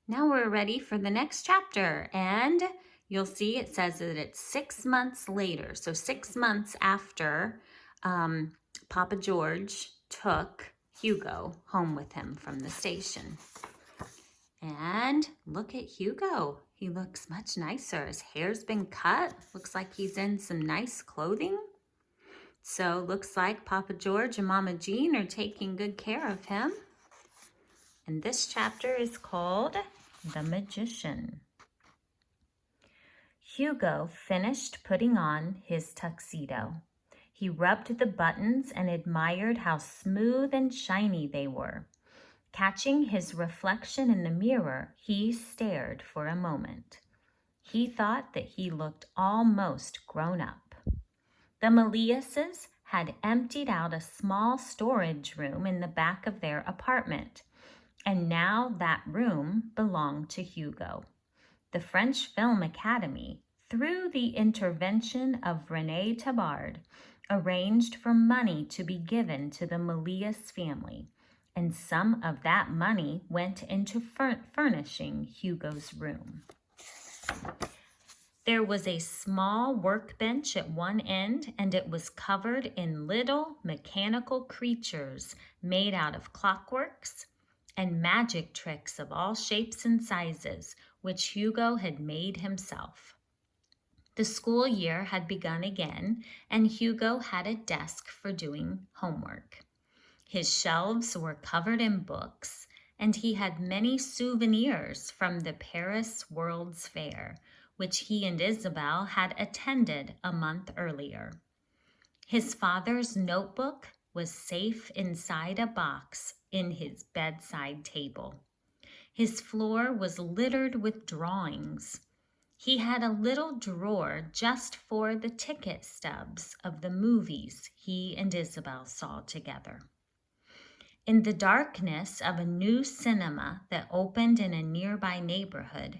Now we're ready for the next chapter, and you'll see it says that it's 6 months later. So 6 months after Papa George took Hugo home with him from the station. And look at Hugo. He looks much nicer. His hair's been cut. Looks like he's in some nice clothing. So looks like Papa George and Mama Jean are taking good care of him. And this chapter is called The Magician. Hugo finished putting on his tuxedo. He rubbed the buttons and admired how smooth and shiny they were. Catching his reflection in the mirror, he stared for a moment. He thought that he looked almost grown up. The Meliuses had emptied out a small storage room in the back of their apartment, and now that room belonged to Hugo. The French Film Academy, through the intervention of René Tabard, arranged for money to be given to the Melius family, and some of that money went into furnishing Hugo's room. There was a small workbench at one end, and it was covered in little mechanical creatures made out of clockworks and magic tricks of all shapes and sizes, which Hugo had made himself. The school year had begun again, and Hugo had a desk for doing homework. His shelves were covered in books, and he had many souvenirs from the Paris World's Fair, which he and Isabel had attended a month earlier. His father's notebook was safe inside a box in his bedside table. His floor was littered with drawings. He had a little drawer just for the ticket stubs of the movies he and Isabel saw together. In the darkness of a new cinema that opened in a nearby neighborhood,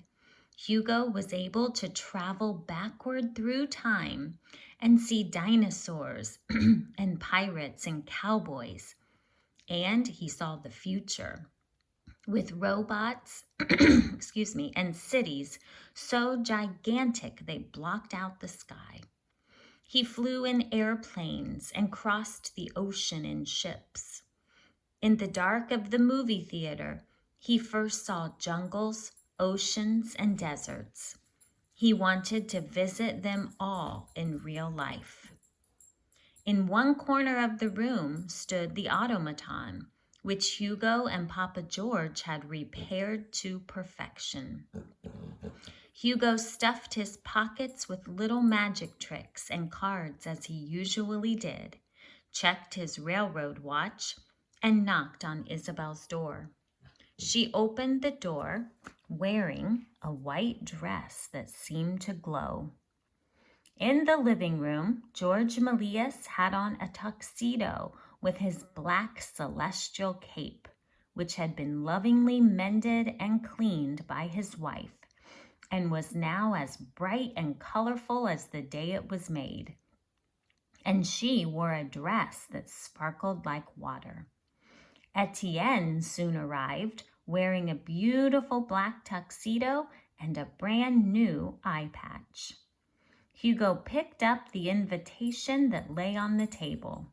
Hugo was able to travel backward through time and see dinosaurs and pirates and cowboys. And he saw the future with robots, and cities so gigantic they blocked out the sky. He flew in airplanes and crossed the ocean in ships. In the dark of the movie theater, he first saw jungles, oceans, and deserts. He wanted to visit them all in real life. In one corner of the room stood the automaton, which Hugo and Papa George had repaired to perfection. Hugo stuffed his pockets with little magic tricks and cards as he usually did, checked his railroad watch, and knocked on Isabel's door. She opened the door wearing a white dress that seemed to glow. In the living room, George Melius had on a tuxedo with his black celestial cape, which had been lovingly mended and cleaned by his wife, and was now as bright and colorful as the day it was made. And she wore a dress that sparkled like water. Etienne soon arrived, wearing a beautiful black tuxedo and a brand new eye patch. Hugo picked up the invitation that lay on the table.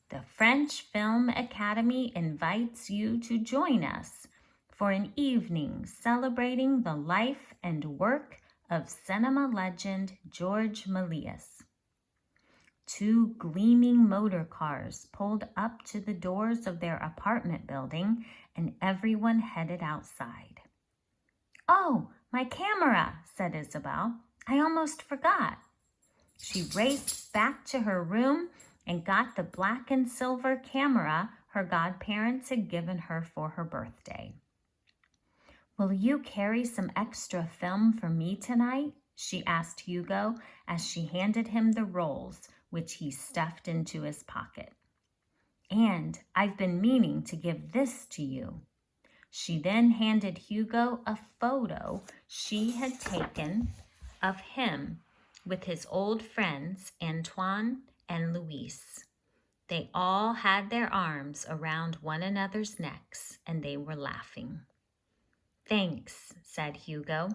The French Film Academy invites you to join us for an evening celebrating the life and work of cinema legend George Melius. 2 gleaming motor cars pulled up to the doors of their apartment building, and everyone headed outside. "Oh, my camera," said Isabel. "I almost forgot." She raced back to her room and got the black and silver camera her godparents had given her for her birthday. "Will you carry some extra film for me tonight?" she asked Hugo as she handed him the rolls, which he stuffed into his pocket. "And I've been meaning to give this to you." She then handed Hugo a photo she had taken of him with his old friends Antoine and Louise. They all had their arms around one another's necks, and they were laughing. "Thanks," said Hugo.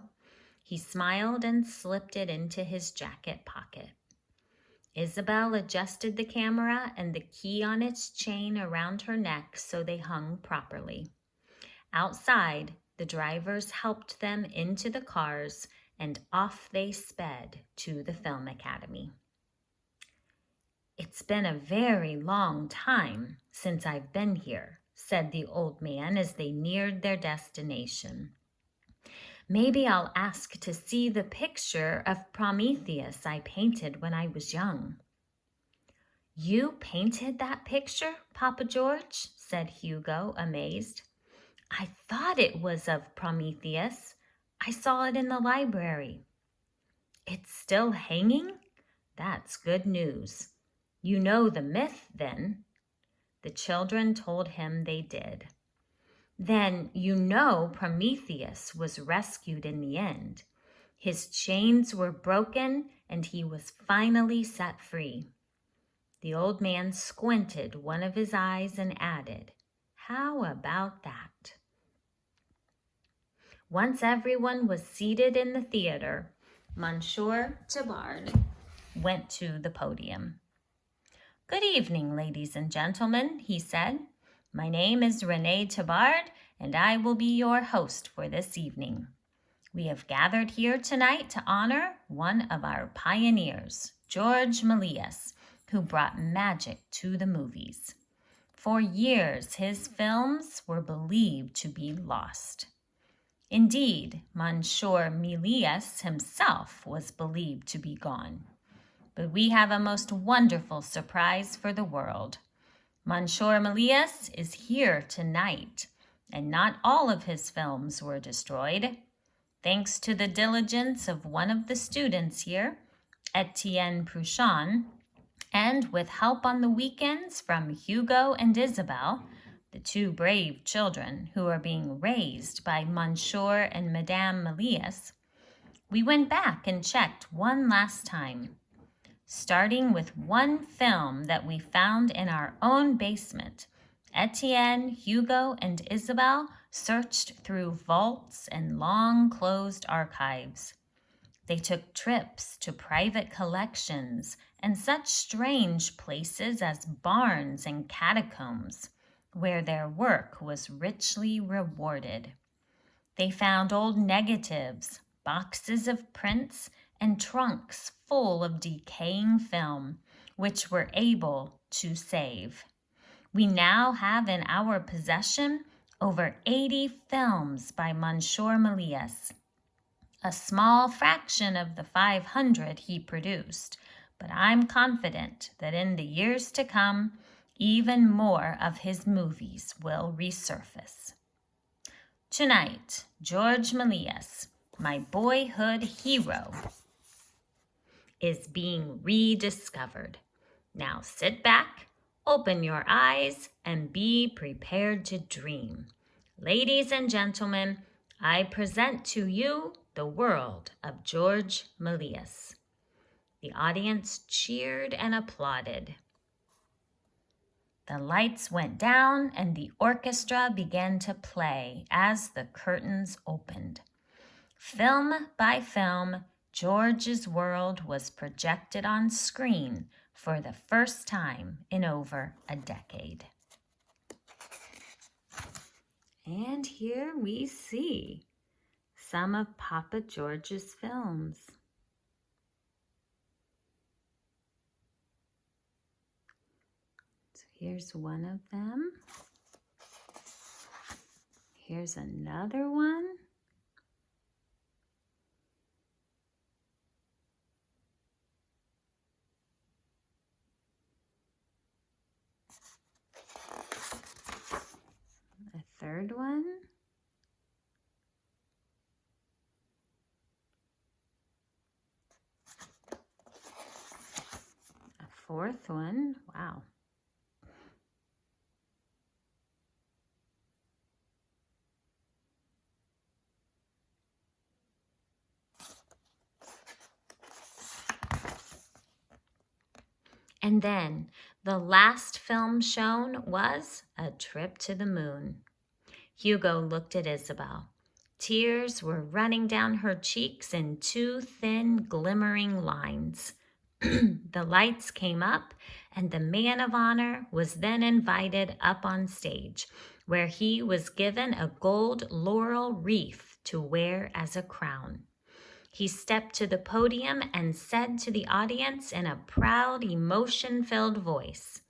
He smiled and slipped it into his jacket pocket. Isabel adjusted the camera and the key on its chain around her neck so they hung properly. Outside, the drivers helped them into the cars, and off they sped to the Film Academy. "It's been a very long time since I've been here," said the old man as they neared their destination. "Maybe I'll ask to see the picture of Prometheus I painted when I was young." "You painted that picture, Papa George?" said Hugo, amazed. "I thought it was of Prometheus. I saw it in the library." "It's still hanging? That's good news. You know the myth, then?" The children told him they did. "Then you know Prometheus was rescued in the end. His chains were broken and he was finally set free." The old man squinted one of his eyes and added, "How about that?" Once everyone was seated in the theater, Monsieur Tabard went to the podium. "Good evening, ladies and gentlemen," he said. "My name is René Tabard, and I will be your host for this evening. We have gathered here tonight to honor one of our pioneers, George Méliès, who brought magic to the movies. For years, his films were believed to be lost. Indeed, Monsieur Méliès himself was believed to be gone. But we have a most wonderful surprise for the world. Monsieur Méliès is here tonight, and not all of his films were destroyed. Thanks to the diligence of one of the students here, Etienne Pruchon, and with help on the weekends from Hugo and Isabel, the two brave children who are being raised by Monsieur and Madame Méliès, we went back and checked one last time, starting with one film that we found in our own basement. Etienne, Hugo, and Isabel searched through vaults and long-closed archives. They took trips to private collections and such strange places as barns and catacombs, where their work was richly rewarded. They found old negatives, boxes of prints, and trunks full of decaying film, which we're able to save. We now have in our possession over 80 films by Monsieur Méliès, a small fraction of the 500 he produced, but I'm confident that in the years to come, even more of his movies will resurface. Tonight, George Méliès, my boyhood hero, is being rediscovered. Now sit back, open your eyes, and be prepared to dream. Ladies and gentlemen, I present to you the world of George Méliès. The audience cheered and applauded. The lights went down and the orchestra began to play as the curtains opened. Film by film, George's world was projected on screen for the first time in over a decade. And here we see some of Papa George's films. So here's one of them. Here's another one. A third one. A fourth one. Wow. And then the last film shown was A Trip to the Moon. Hugo looked at Isabel. Tears were running down her cheeks in two thin, glimmering lines. The lights came up, and the man of honor was then invited up on stage, where he was given a gold laurel wreath to wear as a crown. He stepped to the podium and said to the audience in a proud, emotion-filled voice,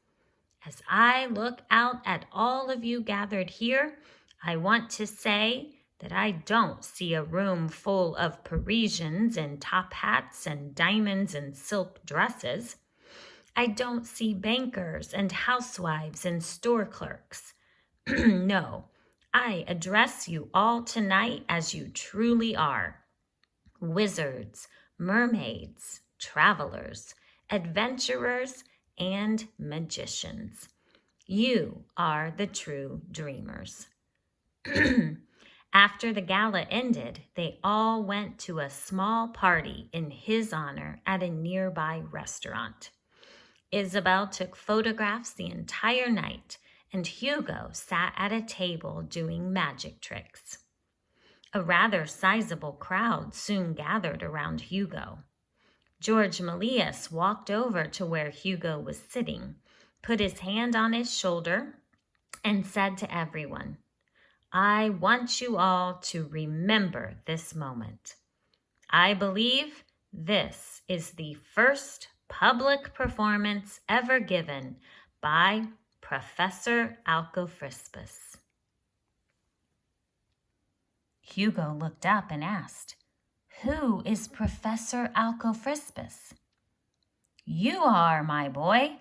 "As I look out at all of you gathered here, I want to say that I don't see a room full of Parisians in top hats and diamonds and silk dresses. I don't see bankers and housewives and store clerks. No, I address you all tonight as you truly are. Wizards, mermaids, travelers, adventurers, and magicians. You are the true dreamers." After the gala ended, they all went to a small party in his honor at a nearby restaurant. Isabel took photographs the entire night, and Hugo sat at a table doing magic tricks. A rather sizable crowd soon gathered around Hugo. George Melius walked over to where Hugo was sitting, put his hand on his shoulder, and said to everyone, "I want you all to remember this moment. I believe this is the first public performance ever given by Professor Alcofrispus." Hugo looked up and asked, "Who is Professor Alcofrispus?" "You are, my boy.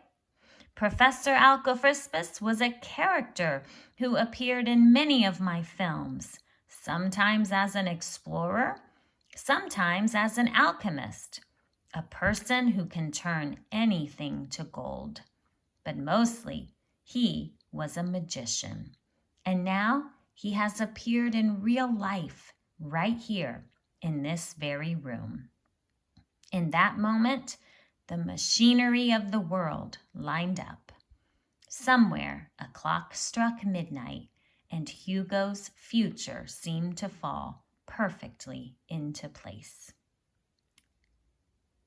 Professor Alcofrispus was a character who appeared in many of my films, sometimes as an explorer, sometimes as an alchemist, a person who can turn anything to gold. But mostly, he was a magician. And now he has appeared in real life right here in this very room." In that moment, the machinery of the world lined up. Somewhere a clock struck midnight, and Hugo's future seemed to fall perfectly into place.